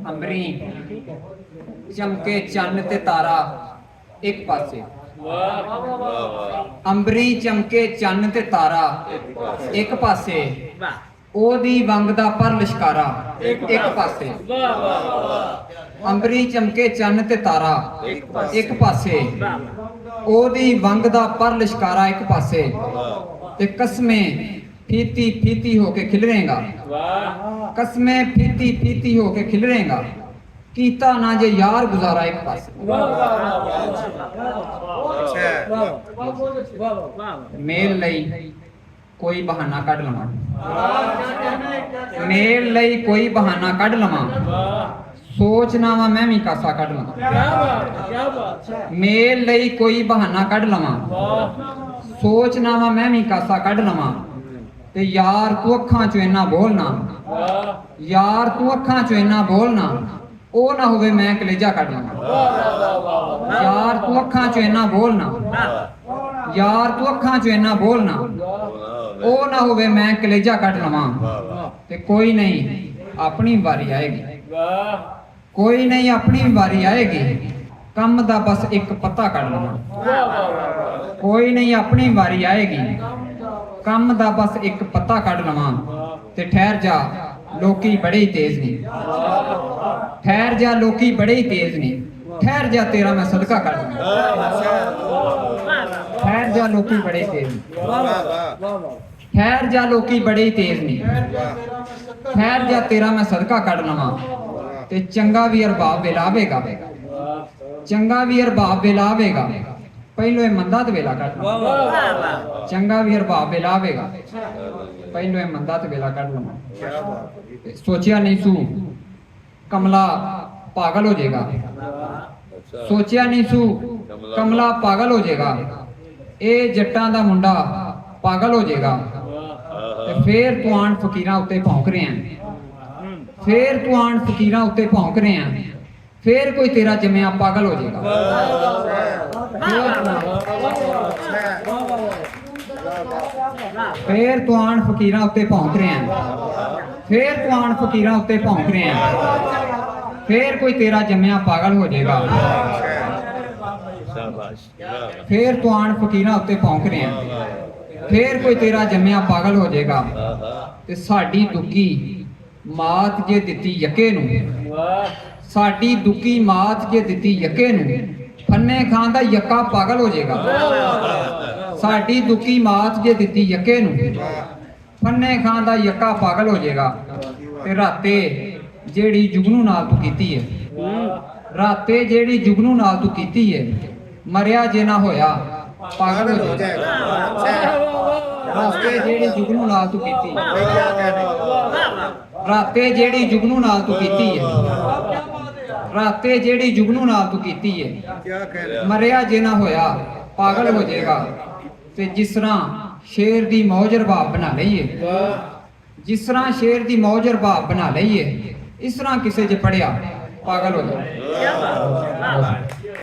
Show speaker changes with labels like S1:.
S1: ਅੰਬਰੀ ਚਮਕੇ ਚੰਨ ਤੇ ਤਾਰਾ ਇੱਕ ਪਾਸੇ। ਅੰਬਰੀ ਚਮਕੇ ਚੰਨ ਤੇ ਤਾਰਾ ਇੱਕ ਪਾਸੇ, ਉਹਦੀ ਵੰਗ ਦਾ ਪਰ ਲਿਸ਼ਕਾਰਾ ਇੱਕ ਪਾਸੇ। ਅੰਬਰੀ ਚਮਕੇ ਚੰਨ ਤੇ ਤਾਰਾ ਇੱਕ ਪਾਸੇ, ਉਹਦੀ ਵੰਗ ਦਾ ਪਰ ਲਿਸ਼ਕਾਰਾ ਇੱਕ ਪਾਸੇ। ਤੇ ਕਸਮੇ ਫੀਤੀ ਫੀਤੀ ਹੋ ਕੇ ਖਿਲਰੇਗਾ, ਕਸਮੇ ਫੀਤੀ ਫੀਤੀ ਹੋ ਕੇ ਖਿਲਰੇਗਾ, ਕੀਤਾ ਨਾ ਜੇ ਯਾਰ ਗੁਜ਼ਾਰਾ ਇੱਕ ਪਾਸੇ। ਮੇਲ ਲਈ ਕੋਈ ਬਹਾਨਾ ਕੱਢ ਲਵਾਂ, ਮੇਲ ਲਈ ਕੋਈ ਬਹਾਨਾ ਕੱਢ ਲਵਾਂ, ਸੋਚਣਾ ਵਾ ਮੈਂ ਵੀ ਕਾਸਾ ਕੱਢ ਲਵਾਂ। ਮੇਲ ਲਈ ਕੋਈ ਬਹਾਨਾ ਕੱਢ ਲਵਾਂ, ਸੋਚਣਾ ਵਾ ਮੈਂ ਵੀ ਕਾਸਾ ਕੱਢ ਲਵਾਂ। ਤੇ ਯਾਰ ਤੂੰ ਅੱਖਾਂ ਚੋਂ ਇੰਨਾ ਬੋਲਣਾ, ਯਾਰ ਤੂੰ ਅੱਖਾਂ ਚੋਂ ਇੰਨਾ ਬੋਲਣਾ, ਉਹ ਨਾ ਹੋਵੇ ਮੈਂ ਕਲੇਜਾ ਕੱਢ ਲਵਾਂ। ਯਾਰ ਤੂੰ ਅੱਖਾਂ ਚੋਂ ਇੰਨਾ ਬੋਲਣਾ, ਯਾਰ ਤੂੰ ਅੱਖਾਂ ਚੋਂ ਇੰਨਾ ਬੋਲਣਾ, ਉਹ ਨਾ ਹੋਵੇ ਮੈਂ ਕਲੇਜਾ ਕੱਢ ਲਵਾਂ। ਤੇ ਕੋਈ ਨਹੀਂ ਆਪਣੀ ਵਾਰੀ ਆਏਗੀ, ਕੋਈ ਨਹੀਂ ਆਪਣੀ ਵਾਰੀ ਆਏਗੀ, ਕੰਮ ਦਾ ਬਸ ਇੱਕ ਪੱਤਾ ਕੱਢ ਲਵਾਂ। ਕੋਈ ਨਹੀਂ ਆਪਣੀ ਵਾਰੀ ਆਏਗੀ, ਕੰਮ ਦਾ ਬਸ ਇੱਕ ਪੱਤਾ ਕੱਢ ਲਵਾਂ। ਤੇ ਠਹਿਰ ਜਾ ਲੋਕੀ ਬੜੇ ਹੀ ਤੇਜ਼ ਨੇ, ਠਹਿਰ ਜਾ ਲੋਕੀ ਬੜੇ ਹੀ ਤੇਜ਼ ਨੇ, ਠਹਿਰ ਜਾ ਤੇਰਾ ਮੈਂ ਸਦਕਾ ਕੱਢ ਲਵਾਂ। ਠਹਿਰ ਜਾ ਲੋਕੀ ਬੜੇ ਤੇਜ਼ ਨੇ, ਠਹਿਰ ਜਾ ਲੋਕੀ ਬੜੇ ਹੀ ਤੇਜ਼ ਨੇ, ਠਹਿਰ ਜਾ ਤੇਰਾ ਮੈਂ ਸਦਕਾ ਕੱਢ ਲਵਾਂ। ਤੇ ਚੰਗਾ ਵੀ ਅਰਬਾਬ ਵੇਲਾਵੇਗਾ, ਚੰਗਾ ਵੀ ਅਰਬਾਬ ਵੇਲਾਵੇਗਾ, ਪਹਿਲੋਂ ਇਹ ਮੰਦਾ ਤੇ ਵੇਲਾ ਕੱਢ ਲਵਾਂ। ਚੰਗਾ ਵੀ ਅਰਬਾਬ ਵੇਲਾਵੇਗਾ, ਪਹਿਲੋਂ ਇਹ ਮੰਦਾ ਤੇ ਵੇਲਾ ਕੱਢ ਲਵਾਂ। ਸੋਚਿਆ ਨਹੀਂ ਸੂ ਕਮਲਾ ਪਾਗਲ ਹੋ ਜਾਏਗਾ, ਸੋਚਿਆ ਨਹੀਂ ਸੂ ਕਮਲਾ ਪਾਗਲ ਹੋ ਜਾਏਗਾ, ਇਹ ਜੱਟਾਂ ਦਾ ਮੁੰਡਾ ਪਾਗਲ ਹੋ ਜਾਏਗਾ। ਤੇ ਫੇਰ ਤੂੰ ਆਣ ਫਕੀਰਾਂ ਉੱਤੇ ਭੌਂਕ ਰਿਹਾ, ਫੇਰ ਤੂੰ ਆਣ ਫਕੀਰਾਂ ਉੱਤੇ ਭੌਂਕ ਰਿਹਾ, ਫੇਰ ਕੋਈ ਤੇਰਾ ਜੰਮਿਆ ਪਾਗਲ ਹੋ ਜਾਏਗਾ। ਫੇਰ ਤੂੰ ਆਣ ਫਕੀਰਾਂ ਉੱਤੇ ਭੌਂਕ ਰਿਹਾ, ਫੇਰ ਤੂੰ ਆਣ ਫਕੀਰਾਂ ਉੱਤੇ ਭੌਂਕ ਰਿਹਾ, ਫੇਰ ਕੋਈ ਤੇਰਾ ਜੰਮਿਆ ਪਾਗਲ ਹੋ ਜਾਏਗਾ। ਫੇਰ ਤੂੰ ਆਣ ਫਕੀਰਾਂ ਉੱਤੇ ਭੌਂਕ ਰਿਹਾ, ਫੇਰ ਕੋਈ ਤੇਰਾ ਜੰਮਿਆ ਪਾਗਲ ਹੋ ਜਾਏਗਾ। ਤੇ ਸਾਡੀ ਦੁੱਕੀ ਮਾਤ ਜੇ ਦਿੱਤੀ ਯੱਕੇ ਨੂੰ, ਸਾਡੀ ਦੁੱਕੀ ਮਾਤ ਜੇ ਦਿੱਤੀ ਯੱਕੇ ਨੂੰ, ਫੰਨੇ ਖਾਨ ਦਾ ਯੱਕਾ ਪਾਗਲ ਹੋ ਜਾਏਗਾ। ਸਾਡੀ ਦੁੱਕੀ ਮਾਤ ਜੇ ਦਿੱਤੀ ਯੱਕੇ ਨੂੰ, ਫੰਨੇ ਖਾਨ ਦਾ ਯੱਕਾ ਪਾਗਲ ਹੋ ਜਾਏਗਾ। ਤੇ ਰਾਤੇ ਜਿਹੜੀ ਜੁਗਨੂ ਨਾਲ ਤੂੰ ਕੀਤੀ ਹੈ, ਰਾਤੇ ਜਿਹੜੀ ਜੁਗਨੂ ਨਾਲ ਤੂੰ ਕੀਤੀ ਹੈ, ਮਰਿਆ ਜੇ ਨਾ ਹੋਇਆ ਪਾਗਲ ਹੋ ਜਾਏਗਾ। ਰਾਤੇ ਜਿਹੜੀ ਜੁਗਨੂ ਨਾਲ ਤੂੰ ਕੀਤੀ, ਰਾਤੇ ਜਿਹੜੀ ਜੁਗਨੂ ਨਾਲ ਤੂੰ ਕੀਤੀ ਹੈ, ਰਾਤੇ ਜਿਹੜੀ ਜੁਗਨੂ ਨਾਲ ਤੂੰ ਕੀਤੀ ਹੈ, ਮਰਿਆ ਜੇ ਨਾ ਹੋਇਆ ਪਾਗਲ ਹੋ ਜਾਏਗਾ। ਤੇ ਜਿਸ ਤਰ੍ਹਾਂ ਸ਼ੇਰ ਦੀ ਮੌਜ ਰਬਾਬ ਬਣਾ ਲਈਏ, ਜਿਸ ਤਰ੍ਹਾਂ ਸ਼ੇਰ ਦੀ ਮੌਜ ਰਬਾਬ ਬਣਾ ਲਈਏ, ਇਸ ਤਰ੍ਹਾਂ ਕਿਸੇ ਜੇ ਪੜਿਆ ਪਾਗਲ ਹੋ ਜਾਏ।